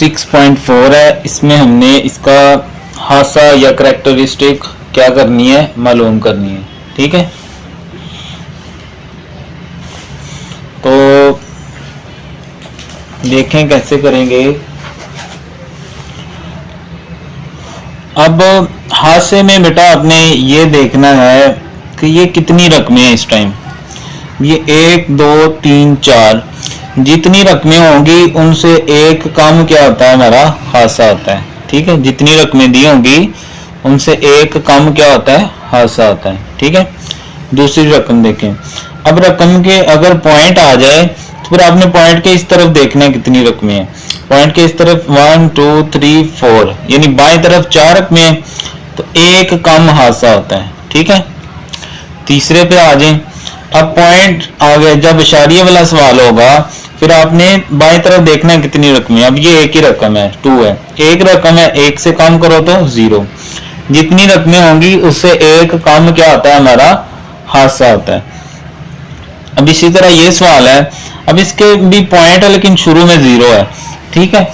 6.4 है, इसमें हमने इसका हासा या करैक्टरिस्टिक क्या करनी है, मालूम करनी है। ठीक है, तो देखें कैसे करेंगे। अब हासे में बेटा आपने ये देखना है कि ये कितनी रकमें हैं इस टाइम। ये 1 2 3 4 जितनी रकमें होंगी उनसे एक कम क्या होता है, हमारा हासा होता है। ठीक है, जितनी रकमें दी होंगी उनसे एक कम क्या होता है, हासा होता है। ठीक है, दूसरी रकम देखें। अब रकम के अगर पॉइंट आ जाए तो फिर आपने पॉइंट के इस तरफ देखना है कितनी रकमें हैं। पॉइंट के इस तरफ 1 2 3 4 यानी बाएं तरफ 4 रकमें, तो एक कम हासा होता है। ठीक है, तीसरे पे आ जाए। अब पॉइंट आ गया, जब इशारिये वाला सवाल होगा फिर आपने बाएं तरफ देखना है कितनी रकमें। अब ये एक ही रकम है, 2 है, एक रकम है, एक से कम करो तो 0। जितनी रकमें होंगी उससे एक कम क्या होता है, हमारा हासा होता है। अब इसी तरह ये सवाल है, अब इसके भी पॉइंट है लेकिन शुरू में 0 है। ठीक है,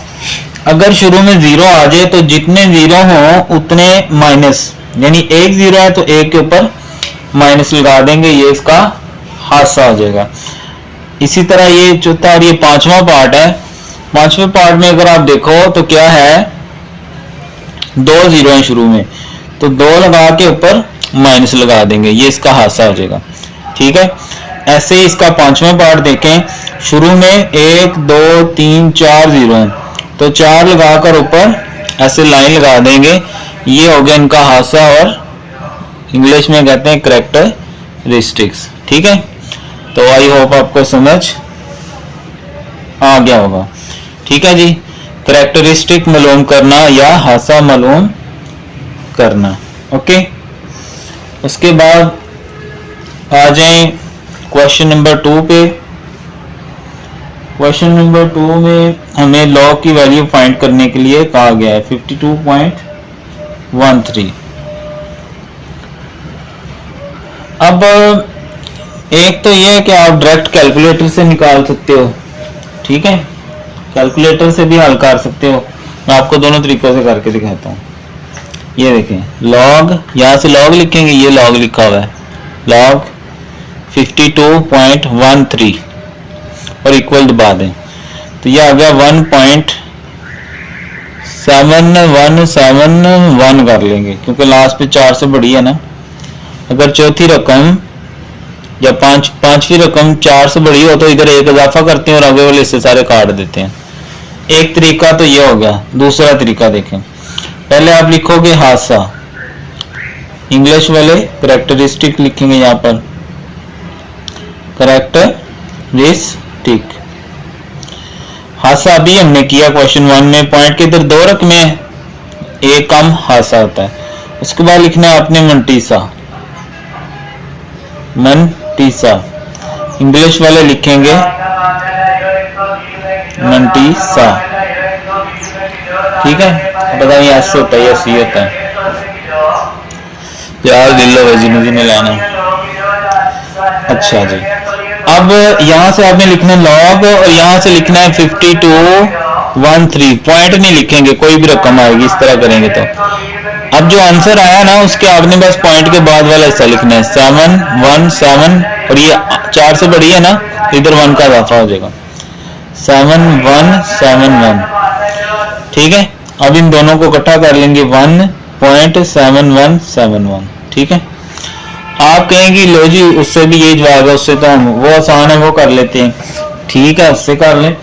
अगर शुरू में 0 आ जाए तो जितने 0 हो उतने माइनस, यानी एक 0 है तो एक के ऊपर माइनस लगा देंगे, ये इसका हासा हो जाएगा। इसी तरह ये चौथा और ये पांचवा पार्ट है। पांचवें पार्ट में अगर आप देखो तो क्या है, 2 0 है शुरू में, तो 2 लगा के ऊपर माइनस लगा देंगे, ये इसका हासा हो जाएगा। ठीक है, ऐसे ही इसका पांचवा पार्ट देखें, शुरू में 1 2 3 4 0 है, तो 4 लगाकर ऊपर ऐसे लाइन लगा देंगे, ये हो गया इनका हासा और इंग्लिश में कहते हैं करैक्टरिस्टिक्स। ठीक है, तो आई होप आपको समझ आ गया होगा। ठीक है जी, करैक्टरिस्टिक मालूम करना या हासा मालूम करना। ओके, उसके बाद आ जाएं क्वेश्चन नंबर 2 पे। क्वेश्चन नंबर 2 में हमें लॉग की वैल्यू फाइंड करने के लिए कहा गया है 52.13। अब एक तो यह है कि आप डायरेक्ट कैलकुलेटर से निकाल सकते हो। ठीक है, कैलकुलेटर से भी हल कर सकते हो। मैं आपको दोनों तरीकों से करके दिखाता हूँ। ये देखें, लॉग, यहाँ से लॉग लिखेंगे, ये लॉग लिखा हुआ है, लॉग 52.13 और इक्वल दबा दें तो ये आ गया 1.7171 कर लेंगे, क्योंकि लास्ट पे 4 से बड़ी है ना। अगर चौथी रकम या पांचवी रकम 4 से बड़ी हो तो इधर एक इजाफा करते हैं और आगे वाले हिस्से सारे काट देते हैं। एक तरीका तो ये हो गया। दूसरा तरीका देखें, पहले आप लिखोगे हासा, इंग्लिश वाले करैक्टरिस्टिक लिखेंगे, यहाँ पर करैक्टरिस्टिक हासा भी हमने किया क्वेश्चन 1 में। पॉइंट के इधर 2 रकमें, एक कम हासा होता है। उसके बाद लिखना है आपने मंटीसा, मंटीसा इंग्लिश वाले लिखेंगे मंटीसा। ठीक है, बताइए ऐसे होता है या सी होता है, प्यार दिल जिन्हें लाना। अच्छा जी, अब यहां से आपने लिखना है लॉग और यहां से लिखना है 52.13। पॉइंट नहीं लिखेंगे, कोई भी रकम आएगी इस तरह करेंगे तो। अब जो आंसर आया ना उसके आपने बस पॉइंट के बाद वाला हिस्सा लिखना है 717, और ये 4 से बड़ी है ना, इधर 1 का इजाफा हो जाएगा 7171। ठीक है, अब इन दोनों को इकट्ठा कर लेंगे 1.7171। ठीक है, आप कहेंगे लो जी उससे भी यही जवाब है, उससे तो हम वो आसान है वो कर लेते हैं। ठीक है, उससे कर लें,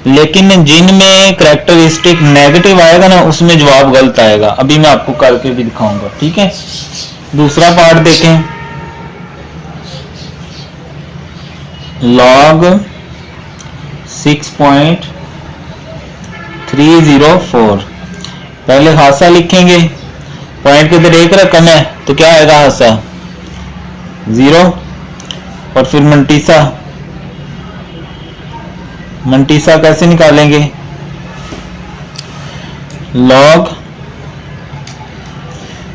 लेकिन जिनमें करैक्टरिस्टिक नेगेटिव आएगा ना उसमें जवाब गलत आएगा। अभी मैं आपको करके भी दिखाऊंगा। ठीक है, दूसरा पार्ट देखें, लॉग 6.304। पहले हासा लिखेंगे, पॉइंट के इधर एक रकम है तो क्या आएगा हासा 0, और फिर मंटीसा, मंटीसा कैसे निकालेंगे, लॉग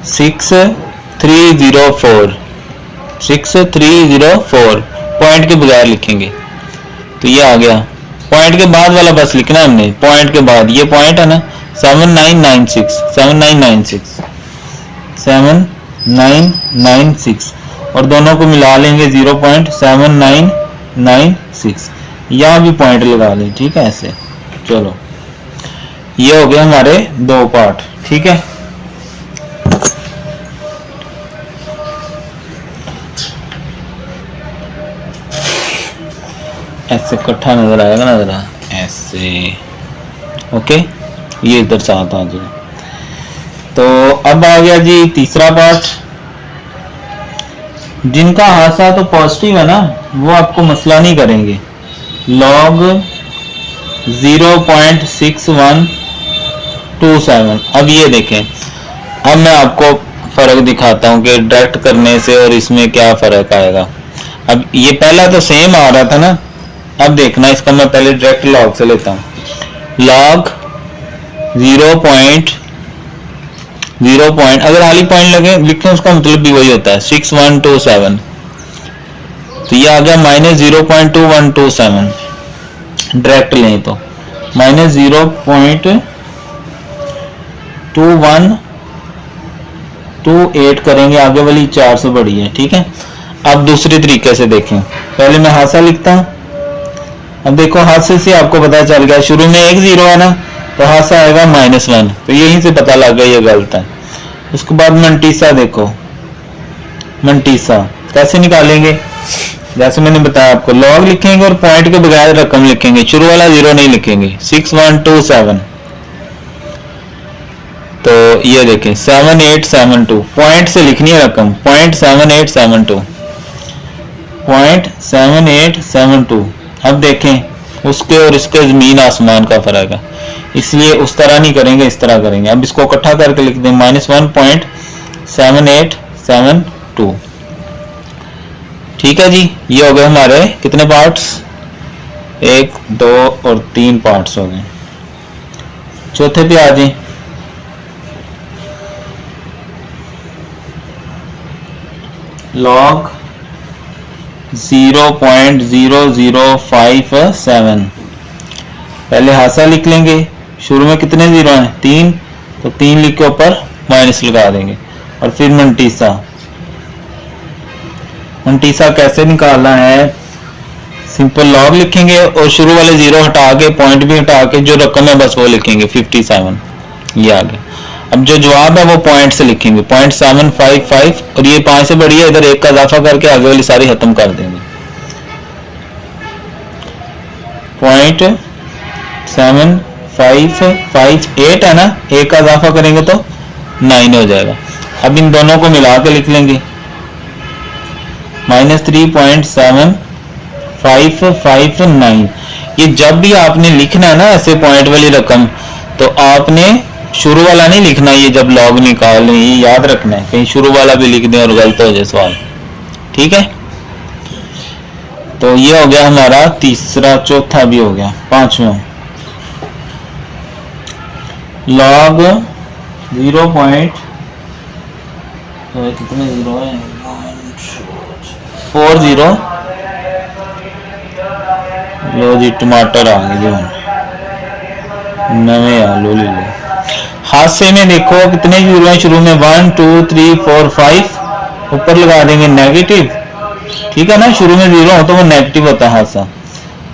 6304 पॉइंट के बगैर लिखेंगे तो ये आ गया पॉइंट के बाद वाला बस लिखना है हमने, पॉइंट के बाद, ये पॉइंट है ना 7996, 7996, 7996 और दोनों को मिला लेंगे 0.7996, यहाँ भी पॉइंट लगा लें, ठीक है ऐसे। चलो ये हो गए हमारे दो पार्ट, ठीक है। ऐसे इकट्ठा नजर आएगा ना जरा ऐसे, ओके, ये इधर साथ आ जाए। तो अब आ गया जी तीसरा पार्ट। जिनका हादसा तो पॉजिटिव है ना वो आपको मसला नहीं करेंगे, लॉग 0.6127। अब ये देखें, अब मैं आपको फर्क दिखाता हूं कि डायरेक्ट करने से और इसमें क्या फर्क आएगा। अब ये पहला तो सेम आ रहा था ना, अब देखना इसका मैं पहले डायरेक्ट लॉग से लेता हूं। लॉग 0.0 अगर खाली पॉइंट लगे लिखें उसका मतलब भी वही होता है 6127, तो ये आ गया -0.2127। डायरेक्ट लें तो -0.2128 करेंगे, आगे वाली 4 से बड़ी है, ठीक है। अब दूसरे तरीके से देखें, पहले मैं हादसा लिखता हूं। अब देखो हादसे से आपको पता चल गया, शुरू में एक 0 है ना तो हादसा आएगा -1, तो यहीं से पता लग गया ये गलत है। उसके बाद मंटीसा देखो, मंटीसा कैसे निकालेंगे, जैसे मैंने बताया आपको, लॉग लिखेंगे और पॉइंट के बगैर रकम लिखेंगे, शुरू वाला 0 नहीं लिखेंगे। 6127, तो ये देखें 7872, पॉइंट से लिखनी है रकम, 0.7872। अब देखें उसके और इसके जमीन आसमान का फर्क है, इसलिए उस तरह नहीं करेंगे, इस तरह करेंगे। अब इसको इकट्ठा करके लिख दें -1.7872, ठीक है जी। ये हो गए हमारे कितने पार्ट्स, 1 2 और 3 पार्ट्स हो गए। चौथे पे आ जाए, लॉग 0.0057। पहले हादसा लिख लेंगे, शुरू में कितने 0 हैं 3, तो 3 लिख के ऊपर माइनस लगा देंगे। और फिर मंटीसा, मंटीसा कैसे निकालना है, सिंपल लॉग लिखेंगे और शुरू वाले 0 हटा के, पॉइंट भी हटा के, जो रकम है बस वो लिखेंगे 57, ये आ गया। अब जो जवाब है वो पॉइंट से लिखेंगे 0.755, और ये 5 से बड़ी है, इधर 1 का इजाफा करके आगे वाली सारी खत्म कर देंगे। 0.7558 है ना, 1 का इजाफा करेंगे तो 9 हो जाएगा। अब इन दोनों को मिला के लिख लेंगे -3.7559। ये जब भी आपने लिखना है ना ऐसे पॉइंट वाली रकम, तो आपने शुरू वाला नहीं लिखना, ये जब लॉग निकाल रहे हैं याद रखना है, कहीं शुरू वाला भी लिख दें और गलत हो जाए सवाल, ठीक है। तो ये हो गया हमारा तीसरा, चौथा भी हो गया, पांचवा लॉग 0. कितने 0 है 40। लो जी टमाटर आ गए जो नवे आलू ले लो। हादसे में देखो कितने 0 हैं शुरू में, 1 2 3 4 5, ऊपर लगा देंगे नेगेटिव, ठीक है ना, शुरू में 0 हो तो वो नेगेटिव होता है हादसा।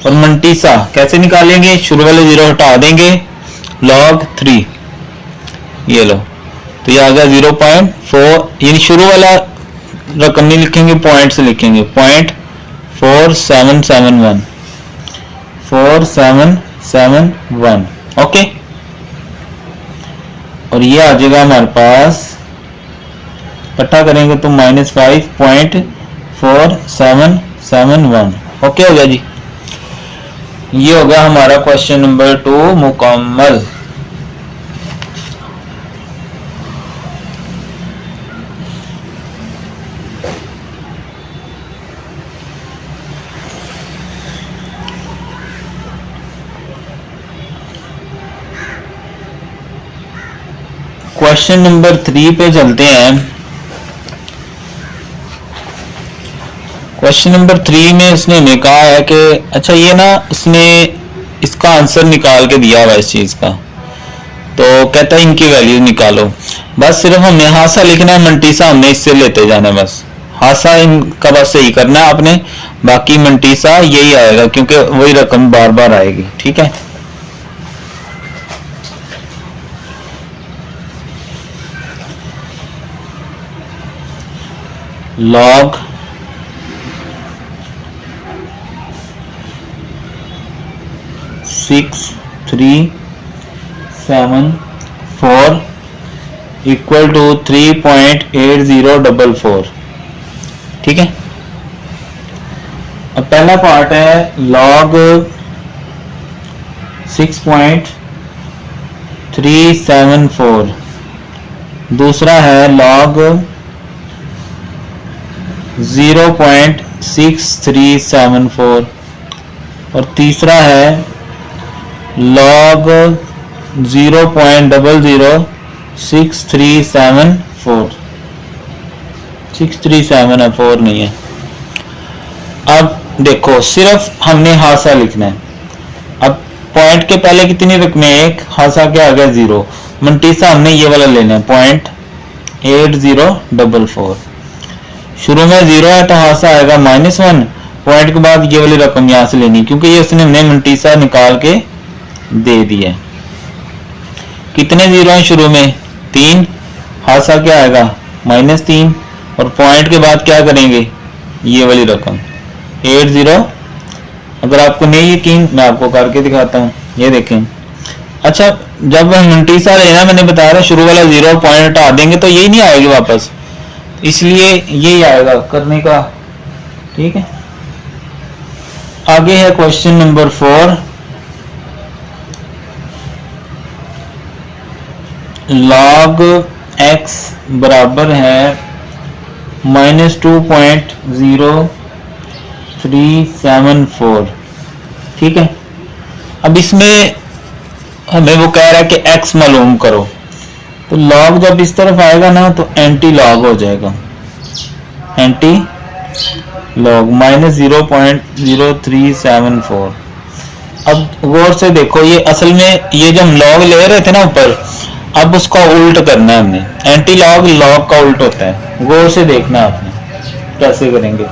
और मंटीसा कैसे निकालेंगे, शुरू वाले 0 हटा देंगे, log 3, ये लो, तो ये आ गया 0.4, यानी शुरू वाला रकम नहीं लिखेंगे, पॉइंट से लिखेंगे, 0.4771, 4771, ओके। और ये आ जाएगा हमारे पास, इकट्ठा करेंगे तो -5.4771, ओके हो गया जी। ये हो गया हमारा क्वेश्चन नंबर 2 मुकम्मल। क्वेश्चन नंबर 3 पे चलते हैं। क्वेश्चन नंबर 3 में उसने हमें कहा है कि अच्छा ये ना उसने इसका आंसर निकाल के दिया हुआ इस चीज का, तो कहता है इनकी वैल्यू निकालो। बस सिर्फ हमें हासा लिखना है, मंटीसा हमने इससे लेते जाना है, बस हासा इनका बस यही करना है आपने, बाकी मंटीसा यही आएगा क्योंकि वही रकम बार बार आएगी। ठीक है, log 6374 इक्वल टू 3.8044। ठीक है, अब पहला पार्ट है log 6.374, दूसरा है log 0.6374 और तीसरा है log 0.00637 637 नहीं है। अब देखो सिर्फ हमने हासा लिखना है। अब पॉइंट के पहले कितनी रकमें, एक हासा क्या आ गया 0, मंटीसा हमने ये वाला लेना है 0.8044। शुरू में 0 है तो हासा आएगा -1, पॉइंट के बाद ये वाली रकम यहां से लेनी क्योंकि ये उसने हमने मंटीसा निकाल के दे दिया। कितने 0 हैं शुरू में 3, हासा क्या आएगा -3 और पॉइंट के बाद क्या करेंगे ये वाली रकम 80। अगर आपको नहीं यकीन मैं आपको करके दिखाता हूँ, ये देखें। अच्छा, जब हम मंटीसा लेना मैंने बताया था शुरू वाला 0 पॉइंट हटा देंगे तो यही नहीं आएगी वापस, इसलिए यही आएगा करने का। ठीक है, आगे है क्वेश्चन नंबर 4। log x बराबर है -2.0374। ठीक है, अब इसमें हमें वो कह रहा है कि x मालूम करो, तो log जब इस तरफ आएगा ना तो एंटी लॉग हो जाएगा, एंटी लॉग -0.0374। अब गौर से देखो, ये असल में ये जो हम लॉग ले रहे थे ना ऊपर, अब उसका उल्ट करना है हमने। एंटी लॉग लॉग का उल्ट होता है, गौर से देखना आपने कैसे करेंगे।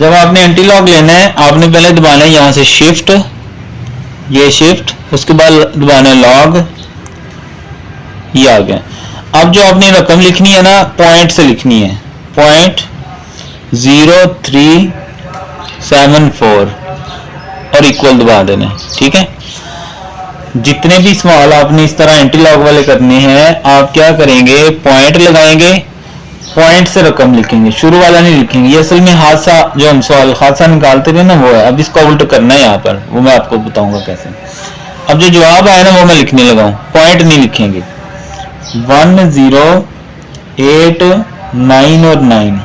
जब आपने एंटी लॉग लेना है आपने पहले दबाना है यहां से शिफ्ट, ये शिफ्ट, उसके बाद दबाना है लॉग, ये आ गया। अब जो आपने रकम लिखनी है ना पॉइंट से लिखनी है, 0.0374 और इक्वल दबा देना। ठीक है, जितने भी सवाल आपने इस तरह एंटी लॉग वाले करने हैं, आप क्या करेंगे पॉइंट लगाएंगे, पॉइंट से रकम लिखेंगे, शुरू वाला नहीं लिखेंगे। ये असल में हादसा जो हम सवाल हादसा निकालते थे ना वो है, अब इसका उल्ट करना है यहाँ पर, वो मैं आपको बताऊंगा कैसे। अब जो जवाब आया ना वो मैं लिखने लगा हूँ, पॉइंट नहीं लिखेंगे। 1 0 8 9 और 9।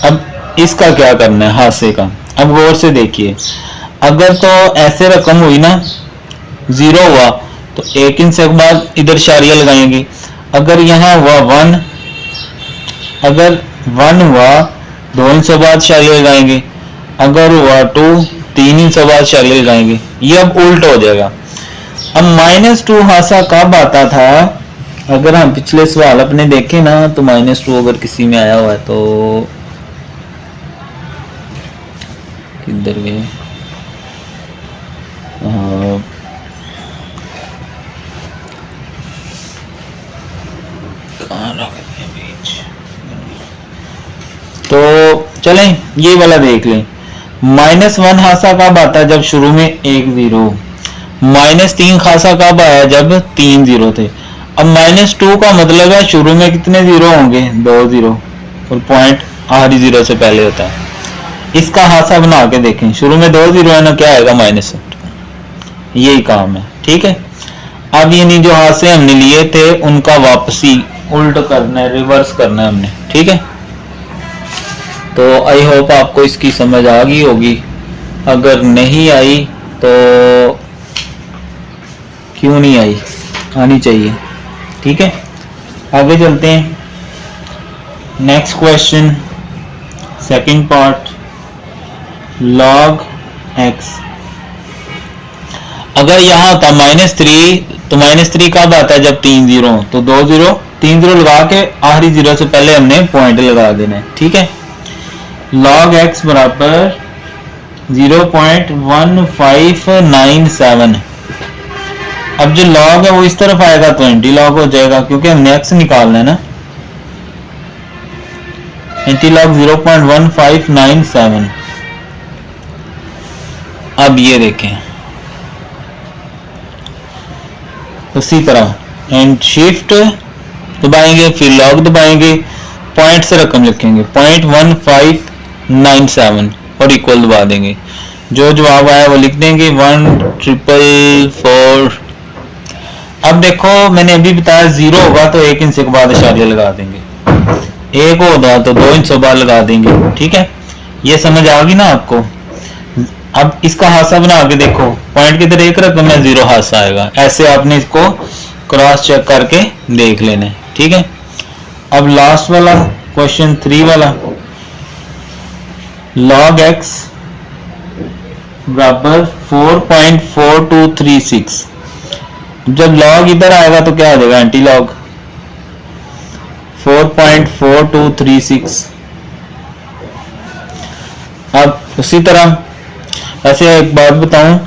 अब इसका क्या करना है हादसे का, अब गौर से देखिए। अगर तो ऐसे रकम हुई ना 0 हुआ तो एक इंच के बाद इधर शारिया लगाएंगे। अगर यहाँ हुआ 1, अगर 1 हुआ 2 इंच के बाद शारिया लगाएंगे। अगर हुआ 2 3 इंच के बाद शारिया लगाएंगे। ये अब उल्ट हो जाएगा। अब -2 हासा कब आता था, अगर हम पिछले सवाल अपने देखें ना तो -2 अगर किसी में आया हुआ है तो किधर गए, तो चलें ये वाला देख लें। -1 हासा कब आता है, जब शुरू में 1 0। -3 खासा कब आया, जब 3 0 थे। अब -2 का मतलब है शुरू में कितने 0 होंगे, 2 0, और पॉइंट आखिरी 0 से पहले होता है। इसका हासा बना के देखें, शुरू में 2 0 है ना, क्या आएगा -2। यही काम है। ठीक है, अब ये नहीं जो हासे हमने लिए थे उनका वापसी उल्ट करना है, रिवर्स करना है हमने। ठीक है, तो आई होप आपको इसकी समझ आ गई होगी। अगर नहीं आई तो क्यों नहीं आई, आनी चाहिए। ठीक है, आगे चलते हैं। Next question, second part. log x। अगर यहाँ होता -3 तो -3 कब आता है जब 3 जीरो हो, तो 2 जीरो 3 जीरो लगा के आखिरी जीरो से पहले हमने पॉइंट लगा देना है। ठीक है, log x बराबर 0.1597। अब जो log है वो इस तरफ आएगा तो एंटी लॉग हो जाएगा क्योंकि हमने x निकालना है ना। Anti log 0.1597। अब ये देखें उसी तरह एंड शिफ्ट दबाएंगे फिर लॉग दबाएंगे, पॉइंट से रकम लिखेंगे 0.1597 और इक्वल दबा देंगे। जो जवाब आया वो लिख देंगे 1444। अब देखो मैंने अभी बताया 0 होगा तो 1 इंच के बाद इशारे लगा देंगे, 1 होगा तो 2 इंच बाद लगा देंगे। ठीक है, ये समझ आ गई ना आपको। अब इसका हादसा बना के देखो, पॉइंट की तरह एक रकम है 0 हादसा आएगा, ऐसे आपने इसको क्रॉस चेक करके देख लेना है। ठीक है, अब लास्ट वाला क्वेश्चन 3 वाला, log x बराबर 4.4236। जब log इधर आएगा तो क्या आ जाएगा एंटी लॉग 4.4236। अब उसी तरह ऐसे एक बात बताऊं,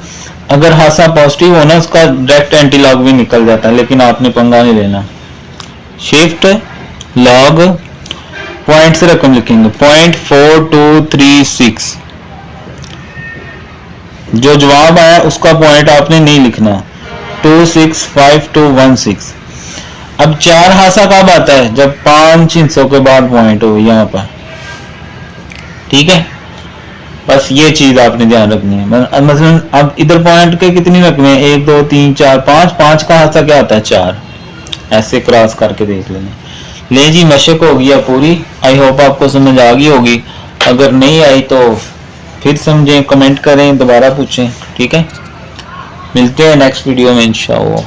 अगर हादसा पॉजिटिव होना उसका डायरेक्ट एंटी लॉग भी निकल जाता है, लेकिन आपने पंगा नहीं लेना। शिफ्ट लॉग पॉइंट से रकम लिखेंगे 0.4236। जो जवाब आया उसका पॉइंट आपने नहीं लिखना, 265216। अब 4 हादसा कब आता है जब 5 हिस्सों के बाद पॉइंट हो यहाँ पर। ठीक है, बस ये चीज आपने ध्यान रखनी है। मसलन अब इधर पॉइंट के कितनी रकमें, 1 2 3 4 5, 5 का हादसा क्या आता है 4, ऐसे क्रॉस करके देख लेना। ले जी, मशक हो गया पूरी। आई होप आपको समझ आ गई होगी, अगर नहीं आई तो फिर समझें, कमेंट करें, दोबारा पूछें। ठीक है, मिलते हैं नेक्स्ट वीडियो में इंशाअल्लाह।